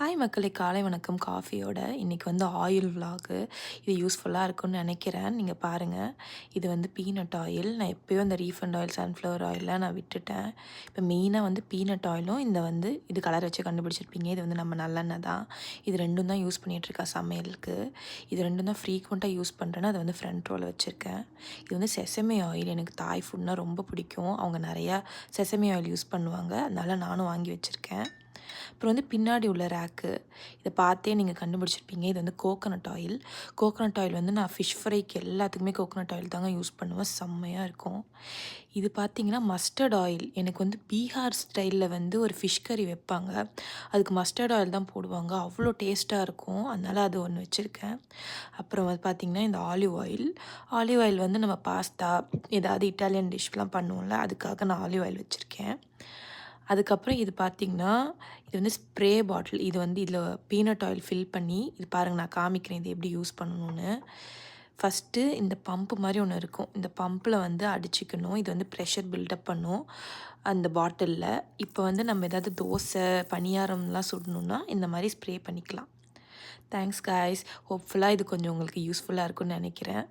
Hi மக்களே, காலை வணக்கம் காஃபியோட. இன்றைக்கி வந்து ஆயில் விலாகு. இது யூஸ்ஃபுல்லாக இருக்கும்னு நினைக்கிறேன். நீங்கள் பாருங்கள், இது வந்து பீனட் ஆயில். நான் எப்போயோ இந்த ரீஃபண்ட் ஆயில், சன்ஃப்ளவர் ஆயிலெலாம் நான் விட்டுட்டேன். இப்போ மெயினாக வந்து பீனட் ஆயிலும் இது கலர் வச்சு கண்டுபிடிச்சிருப்பீங்க. இது வந்து நம்ம நல்லெண்ணெய் தான். இது ரெண்டும் தான் யூஸ் பண்ணிகிட்ருக்கேன் சமையலுக்கு. இது ரெண்டும் தான் ஃப்ரீக்வெண்ட்டாக யூஸ் பண்ணுறேன்னு அதை வந்து ஃப்ரண்ட் ரோவில் வச்சுருக்கேன். இது வந்து செசமி ஆயில். எனக்கு தாய் ஃபுட்னால் ரொம்ப பிடிக்கும். அவங்க நிறையா செசமி ஆயில் யூஸ் பண்ணுவாங்க. அதனால் நானும் வாங்கி வச்சுருக்கேன். அப்புறம் வந்து பின்னாடி உள்ள ரேக்கு, இதை பார்த்தே நீங்கள் கண்டுபிடிச்சிருப்பீங்க. இது வந்து கோகனட் ஆயில். கோகனட் ஆயில் வந்து நான் ஃபிஷ் ஃப்ரைக்கு எல்லாத்துக்குமே கோகனட் ஆயில் தாங்க யூஸ் பண்ணுவேன். செம்மையாக இருக்கும். இது பார்த்தீங்கன்னா மஸ்டர்ட் ஆயில். எனக்கு வந்து பீகார் ஸ்டைலில் வந்து ஒரு ஃபிஷ் கறி வைப்பாங்க. அதுக்கு மஸ்டர்ட் ஆயில் தான் போடுவாங்க. அவ்வளோ டேஸ்ட்டாக இருக்கும். அதனால் அது ஒன்று வச்சுருக்கேன். அப்புறம் வந்து பார்த்திங்கன்னா இந்த ஆலிவ் ஆயில். ஆலிவ் ஆயில் வந்து நம்ம பாஸ்தா, ஏதாவது இட்டாலியன் டிஷ்லாம் பண்ணுவோம்ல, அதுக்காக நான் ஆலிவ் ஆயில் வச்சுருக்கேன். அதுக்கப்புறம் இது பார்த்திங்கன்னா, இது வந்து ஸ்ப்ரே பாட்டில். இது வந்து இதில் பீனட் ஆயில் ஃபில் பண்ணி, இது பாருங்கள் நான் காமிக்கிறேன் இது எப்படி யூஸ் பண்ணணுன்னு. ஃபஸ்ட்டு இந்த பம்ப்பு மாதிரி ஒன்று இருக்கும். இந்த பம்பில் வந்து அடிச்சுக்கணும். இது வந்து ப்ரெஷர் பில்டப் பண்ணும் அந்த பாட்டிலில். இப்போ வந்து நம்ம ஏதாவது தோசை, பணியாரம்லாம் சுடணுன்னா இந்த மாதிரி ஸ்ப்ரே பண்ணிக்கலாம். Thanks guys. ஹோப்ஃபுல்லாக இது கொஞ்சம் உங்களுக்கு யூஸ்ஃபுல்லாக இருக்கும்னு நினைக்கிறேன்.